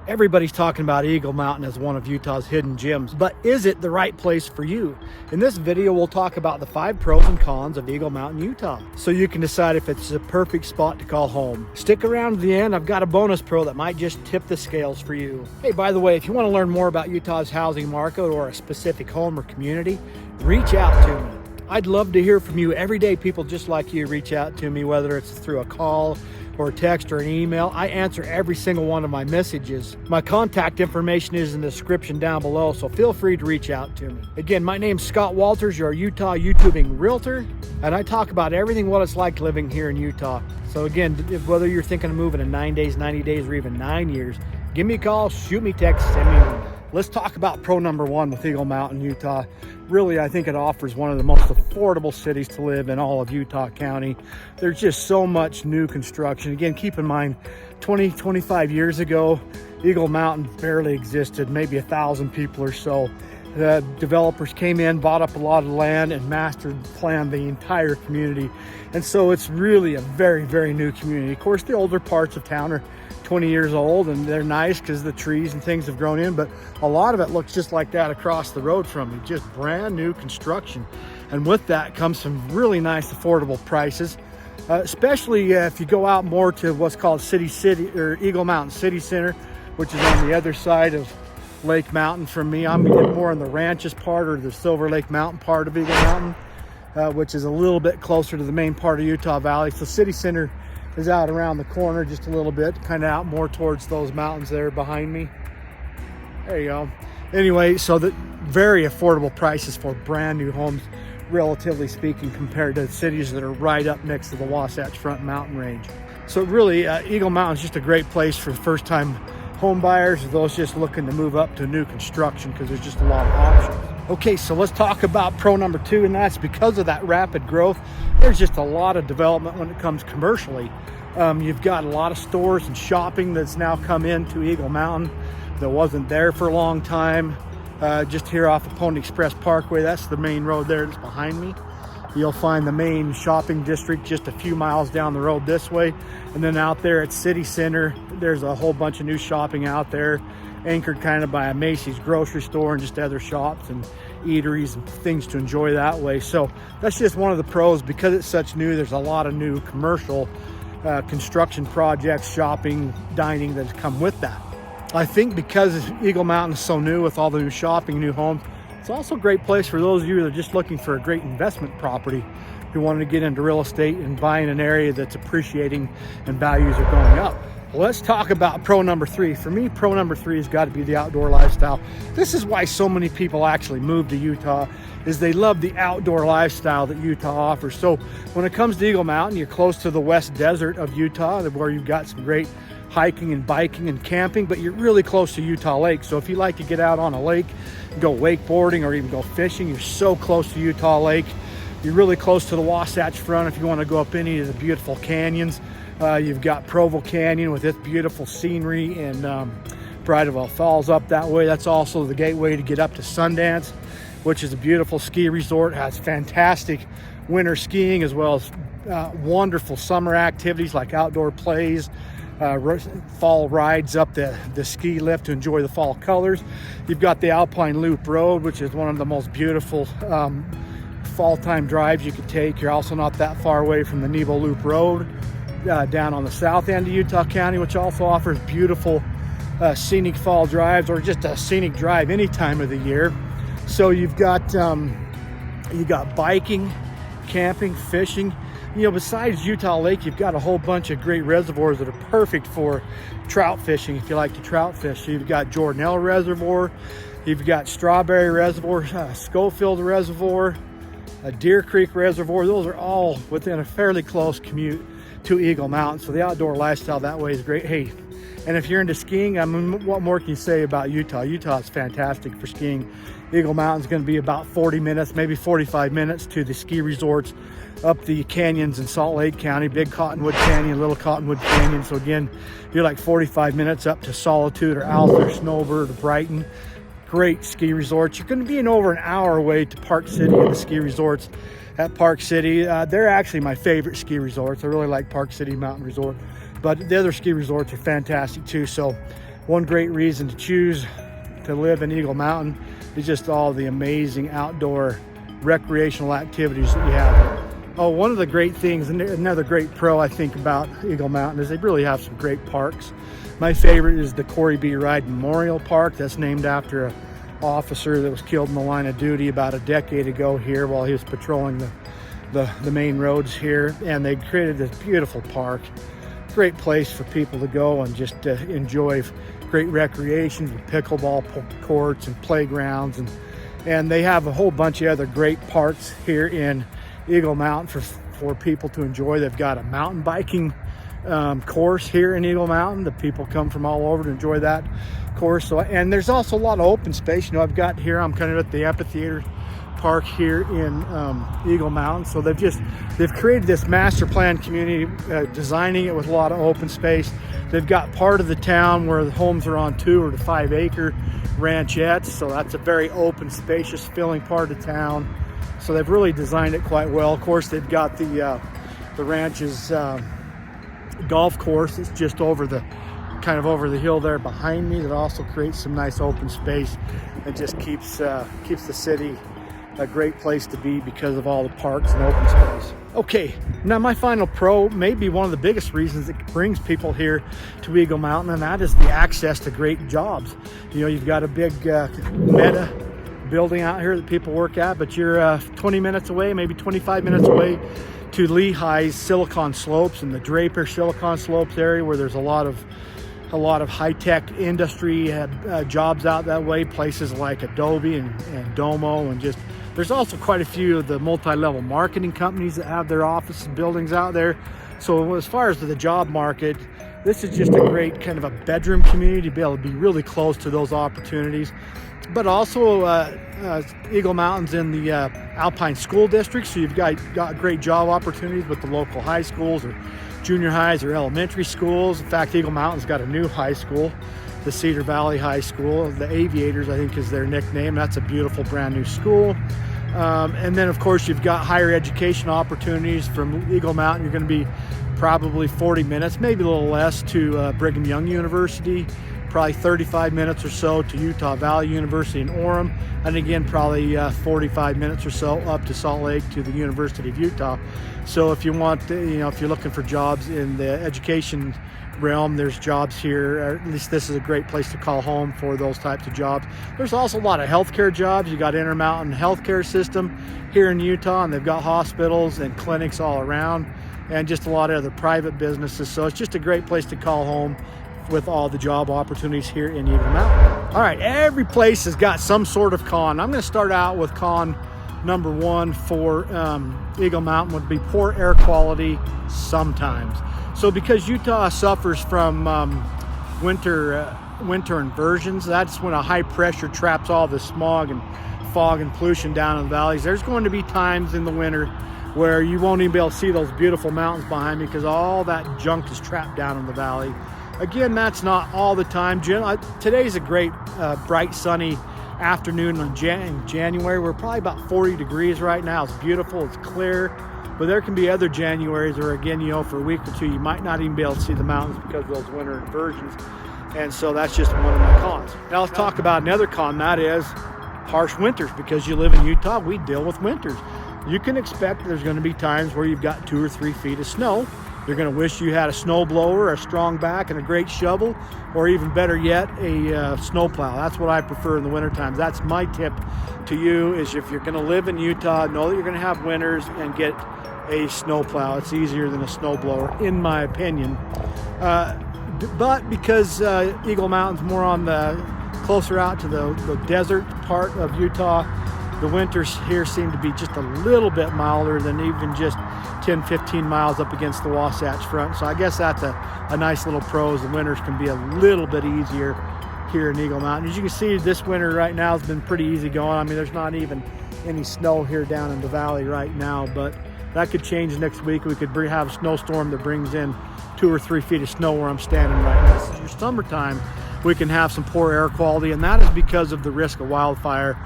Everybody's talking about Eagle Mountain as one of Utah's hidden gems, but is it the right place for you? In this video, we'll talk about the 5 pros and cons of Eagle Mountain, Utah, so you can decide if it's a perfect spot to call home. Stick around to the end. I've got a bonus pro that might just tip the scales for you. Hey, by the way, if you want to learn more about Utah's housing market or a specific home or community, reach out to me. I'd love to hear from you. Every day, people just like you reach out to me, whether it's through a call or a text or an email. I answer every single one of my messages. My contact information is in the description down below, so feel free to reach out to me. Again, my name's Scott Walters, your Utah YouTubing realtor, and I talk about everything what it's like living here in Utah. So again, whether you're thinking of moving in 9 days, 90 days, or even 9 years, give me a call, shoot me a text, send me an email. Let's talk about pro number 1 with Eagle Mountain, Utah. Really, I think it offers one of the most affordable cities to live in all of Utah County. There's just so much new construction. Again, keep in mind, 25 years ago, Eagle Mountain barely existed, maybe 1,000 people or so. The developers came in, bought up a lot of land, and master planned the entire community. And so it's really a very, very new community. Of course, the older parts of town are 20 years old, and they're nice because the trees and things have grown in, but a lot of it looks just like that across the road from me, just brand new construction. And with that comes some really nice affordable prices, especially if you go out more to what's called City or Eagle Mountain City Center, which is on the other side of Lake Mountain from me. I'm more in the Ranches part or the Silver Lake Mountain part of Eagle Mountain, which is a little bit closer to the main part of Utah Valley. So City Center is out around the corner just a little bit, kind of out more towards those mountains there behind me. There you go. Anyway, so the very affordable prices for brand new homes, relatively speaking, compared to cities that are right up next to the Wasatch Front mountain range. So really, Eagle Mountain is just a great place for first time home buyers, or those just looking to move up to new construction, because there's just a lot of options. Okay, so let's talk about pro number 2, and that's because of that rapid growth, there's just a lot of development when it comes commercially. You've got a lot of stores and shopping that's now come into Eagle Mountain that wasn't there for a long time. Just here off of Pony Express Parkway, that's the main road there that's behind me. You'll find the main shopping district just a few miles down the road this way. And then out there at City Center, there's a whole bunch of new shopping out there, anchored kind of by a Macy's grocery store and just other shops and eateries and things to enjoy that way. So that's just one of the pros. Because it's such new, there's a lot of new commercial construction projects, shopping, dining that has come with that. I think because Eagle Mountain is so new with all the new shopping, new homes, it's also a great place for those of you that are just looking for a great investment property, who want to get into real estate and buy in an area that's appreciating and values are going up. Let's talk about pro number 3. For me, pro number 3 has got to be the outdoor lifestyle. This is why so many people actually move to Utah, is they love the outdoor lifestyle that Utah offers. So when it comes to Eagle Mountain, you're close to the west desert of Utah, where you've got some great hiking and biking and camping, but you're really close to Utah Lake. So if you like to get out on a lake, go wakeboarding or even go fishing, you're so close to Utah Lake. You're really close to the Wasatch Front if you want to go up any of the beautiful canyons. You've got Provo Canyon with its beautiful scenery, and Bridalveil Falls up that way. That's also the gateway to get up to Sundance, which is a beautiful ski resort. It has fantastic winter skiing, as well as wonderful summer activities like outdoor plays, fall rides up the ski lift to enjoy the fall colors. You've got the Alpine Loop Road, which is one of the most beautiful fall time drives you could take. You're also not that far away from the Nebo Loop Road down on the south end of Utah County, which also offers beautiful scenic fall drives, or just a scenic drive any time of the year. So you've got biking, camping, fishing. You know, besides Utah Lake, you've got a whole bunch of great reservoirs that are perfect for trout fishing if you like to trout fish. So you've got Jordanelle Reservoir, you've got Strawberry Reservoir, Schofield Reservoir, Deer Creek Reservoir. Those are all within a fairly close commute to Eagle Mountain. So the outdoor lifestyle that way is great. Hey, and if you're into skiing, I mean, what more can you say about Utah? Utah is fantastic for skiing. Eagle Mountain is going to be about 40 minutes, maybe 45 minutes to the ski resorts up the canyons in Salt Lake County, Big Cottonwood Canyon, Little Cottonwood Canyon. So again, you're like 45 minutes up to Solitude or Alpha or Snowbird or Brighton. Great ski resorts. You're going to be in over an hour away to Park City and the ski resorts at Park City. They're actually my favorite ski resorts. I really like Park City Mountain Resort, but the other ski resorts are fantastic too. So one great reason to choose to live in Eagle Mountain is just all the amazing outdoor recreational activities that you have. Oh, one of the great things, and another great pro I think about Eagle Mountain, is they really have some great parks. My favorite is the Corey B. Wright Memorial Park. That's named after an officer that was killed in the line of duty about a decade ago here while he was patrolling the main roads here. And they created this beautiful park. Great place for people to go and just enjoy great recreation with pickleball courts and playgrounds. And they have a whole bunch of other great parks here in Eagle Mountain for people to enjoy. They've got a mountain biking course here in Eagle Mountain. The people come from all over to enjoy that course. So, and there's also a lot of open space. You know, I've got here, I'm kind of at the amphitheater park here in Eagle Mountain. So they've created this master plan community, designing it with a lot of open space. They've got part of the town where the homes are on 2 to 5 acre ranchettes. So that's a very open, spacious, filling part of town. So they've really designed it quite well. Of course, they've got the ranch's golf course. It's just over the hill there behind me. That also creates some nice open space and just keeps the city a great place to be because of all the parks and open space. Okay, now my final pro may be one of the biggest reasons that brings people here to Eagle Mountain, and that is the access to great jobs. You know, you've got a big Meta building out here that people work at, but you're 20 minutes away, maybe 25 minutes away to Lehigh's Silicon Slopes and the Draper Silicon Slopes area, where there's a lot of high-tech industry jobs out that way, places like Adobe and Domo, and just there's also quite a few of the multi-level marketing companies that have their office buildings out there. So as far as the job market, this is just a great kind of a bedroom community to be able to be really close to those opportunities. But also Eagle Mountain's in the Alpine School District, so you've got great job opportunities with the local high schools or junior highs or elementary schools. In fact, Eagle Mountain's got a new high school, the Cedar Valley High School. The Aviators, I think, is their nickname. That's a beautiful brand new school. And then, of course, you've got higher education opportunities from Eagle Mountain. You're going to be probably 40 minutes, maybe a little less, to Brigham Young University. Probably 35 minutes or so to Utah Valley University in Orem, and again probably 45 minutes or so up to Salt Lake to the University of Utah. So if you want, if you're looking for jobs in the education realm, there's jobs here. Or at least this is a great place to call home for those types of jobs. There's also a lot of healthcare jobs. You got Intermountain Healthcare System here in Utah, and they've got hospitals and clinics all around, and just a lot of other private businesses. So it's just a great place to call home with all the job opportunities here in Eagle Mountain. All right, every place has got some sort of con. I'm going to start out with con number one for Eagle Mountain would be poor air quality sometimes. So because Utah suffers from winter inversions, that's when a high pressure traps all the smog and fog and pollution down in the valleys. There's going to be times in the winter where you won't even be able to see those beautiful mountains behind me because all that junk is trapped down in the valley. Again, that's not all the time. Today's a great bright sunny afternoon in January. We're probably about 40 degrees right now. It's beautiful, it's clear, but there can be other Januaries where, again, for a week or two you might not even be able to see the mountains because of those winter inversions. And so that's just one of my cons. Now let's talk about another con, that is harsh winters. Because you live in Utah, we deal with winters. You can expect there's going to be times where you've got 2 or 3 feet of snow. You're going to wish you had a snow blower, a strong back, and a great shovel, or even better yet, a snow plow. That's what I prefer in the winter times. That's my tip to you, is if you're going to live in Utah, know that you're going to have winters, and get a snow plow. It's easier than a snow blower, in my opinion. But because Eagle Mountain's more on the closer out to the desert part of Utah, the winters here seem to be just a little bit milder than even just 10-15 miles up against the Wasatch Front. So I guess that's a nice little pro. The winters can be a little bit easier here in Eagle Mountain. As you can see, this winter right now has been pretty easy going. I mean, there's not even any snow here down in the valley right now, but that could change next week. We could have a snowstorm that brings in 2 or 3 feet of snow where I'm standing right now. This is your summertime. We can have some poor air quality, and that is because of the risk of wildfire.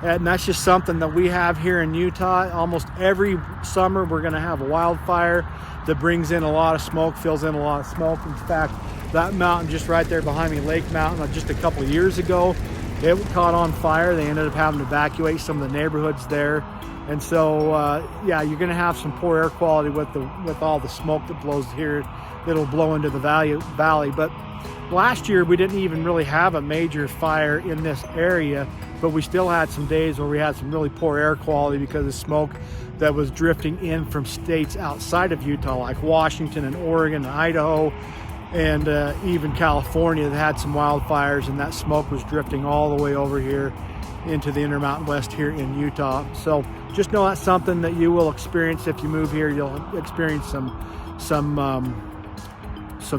And that's just something that we have here in Utah. Almost every summer we're going to have a wildfire that brings in a lot of smoke, fills in a lot of smoke. In fact, That mountain just right there behind me, Lake Mountain, just a couple of years ago, it caught on fire. They ended up having to evacuate some of the neighborhoods there. And so, yeah, you're going to have some poor air quality with all the smoke that blows here. It'll blow into the valley. But last year, we didn't even really have a major fire in this area, but we still had some days where we had some really poor air quality because of smoke that was drifting in from states outside of Utah, like Washington and Oregon and Idaho, and even California that had some wildfires, and that smoke was drifting all the way over here into the Intermountain West here in Utah. So just know that's something that you will experience if you move here. You'll experience some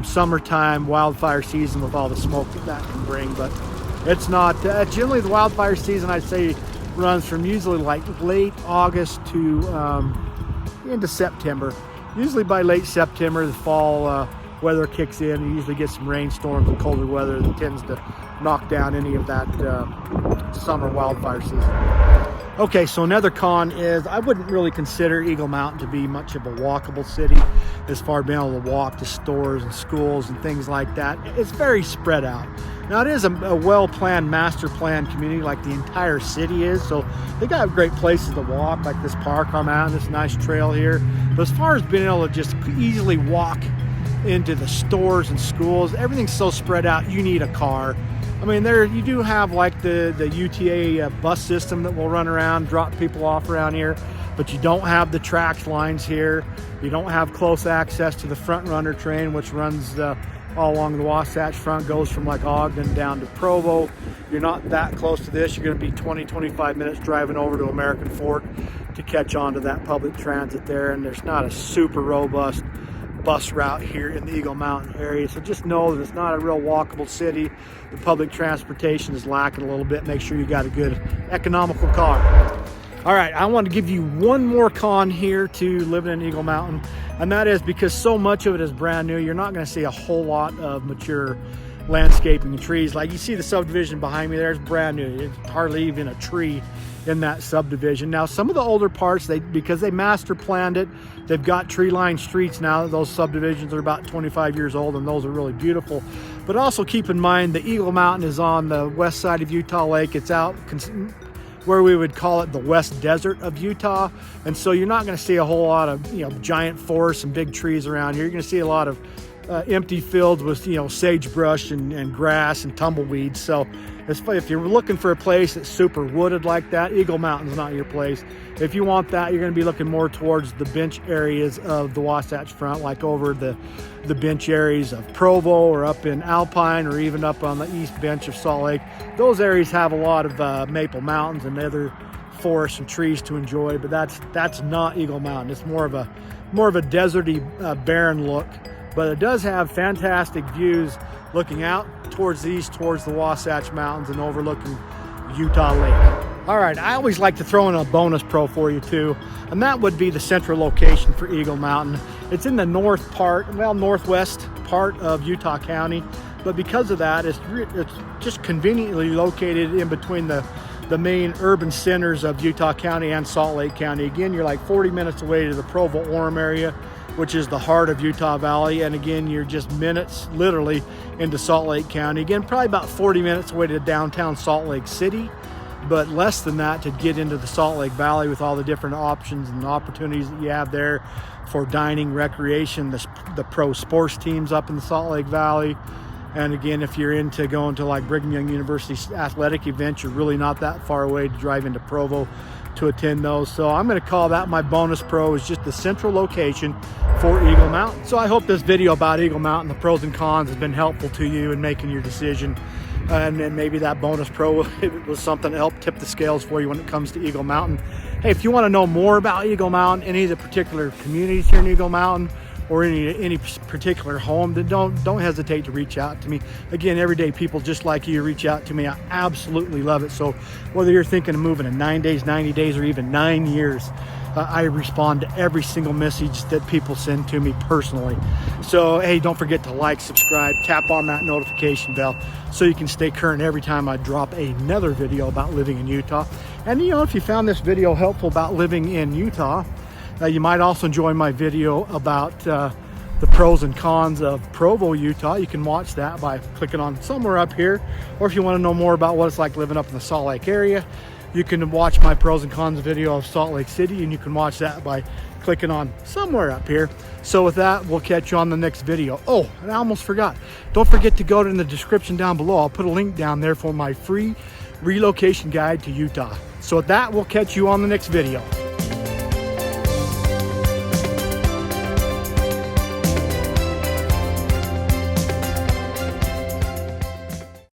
summertime wildfire season with all the smoke that can bring. But it's not generally the wildfire season, I'd say, runs from usually like late August to into September. Usually by late September, the fall weather kicks in. You usually get some rainstorms and colder weather that tends to knock down any of that summer wildfire season. Okay, so another con is I wouldn't really consider Eagle Mountain to be much of a walkable city as far as being able to walk to stores and schools and things like that. It's very spread out. Now, it is a well-planned, master-planned community like the entire city is, so they got great places to walk, like this park I'm at, this nice trail here. But as far as being able to just easily walk into the stores and schools, everything's so spread out, you need a car. I mean, you do have like the UTA bus system that will run around, drop people off around here, but you don't have the track lines here. You don't have close access to the front runner train, which runs all along the Wasatch Front, goes from like Ogden down to Provo. You're not that close to this. You're going to be 20-25 minutes driving over to American Fork to catch on to that public transit there, and there's not a super robust bus route here in the Eagle Mountain area. So just know that it's not a real walkable city. The public transportation is lacking a little bit. Make sure you got a good economical car. All right, I want to give you one more con here to living in Eagle Mountain, and that is because so much of it is brand new, you're not going to see a whole lot of mature landscaping and trees. Like you see the subdivision behind me there is brand new. It's hardly even a tree in that subdivision. Now, some of the older parts, because they master planned it, they've got tree-lined streets now. Those subdivisions are about 25 years old, and those are really beautiful. But also keep in mind the Eagle Mountain is on the west side of Utah Lake. It's out where we would call it the West Desert of Utah, and so you're not going to see a whole lot of giant forests and big trees around here. You're going to see a lot of empty fields with sagebrush and grass and tumbleweeds. So if you're looking for a place that's super wooded like that, Eagle Mountain's not your place. If you want that, you're going to be looking more towards the bench areas of the Wasatch Front, like over the bench areas of Provo or up in Alpine or even up on the east bench of Salt Lake. Those areas have a lot of maple mountains and other forests and trees to enjoy, but that's not Eagle Mountain. It's more of a deserty, barren look. But it does have fantastic views looking out towards the east, towards the Wasatch Mountains and overlooking Utah Lake. All right, I always like to throw in a bonus pro for you too, and that would be the central location for Eagle Mountain. It's in the northwest part of Utah County, but because of that, it's just conveniently located in between the main urban centers of Utah County and Salt Lake County. Again, you're like 40 minutes away to the Provo-Orem area, which is the heart of Utah Valley. And again, you're just minutes literally into Salt Lake County. Again, probably about 40 minutes away to downtown Salt Lake City, but less than that to get into the Salt Lake Valley with all the different options and opportunities that you have there for dining, recreation, the pro sports teams up in the Salt Lake Valley. And again, if you're into going to like Brigham Young University's athletic events, you're really not that far away to drive into Provo to attend those. So I'm going to call that my bonus pro, is just the central location for Eagle Mountain. So I hope this video about Eagle Mountain, the pros and cons, has been helpful to you in making your decision. And then maybe that bonus pro was something to help tip the scales for you when it comes to Eagle Mountain. Hey, if you want to know more about Eagle Mountain, any of the particular communities here in Eagle Mountain, or any particular home, then don't hesitate to reach out to me. Again, everyday people just like you reach out to me. I absolutely love it. So whether you're thinking of moving in 9 days, 90 days, or even 9 years, I respond to every single message that people send to me personally. So hey, don't forget to like, subscribe, tap on that notification bell so you can stay current every time I drop another video about living in Utah. And if you found this video helpful about living in Utah, you might also enjoy my video about the pros and cons of Provo, Utah. You can watch that by clicking on somewhere up here. Or if you want to know more about what it's like living up in the Salt Lake area, you can watch my pros and cons video of Salt Lake City, and you can watch that by clicking on somewhere up here. So with that, we'll catch you on the next video. Oh, and I almost forgot. Don't forget to go to in the description down below. I'll put a link down there for my free relocation guide to Utah. So with that, we'll catch you on the next video.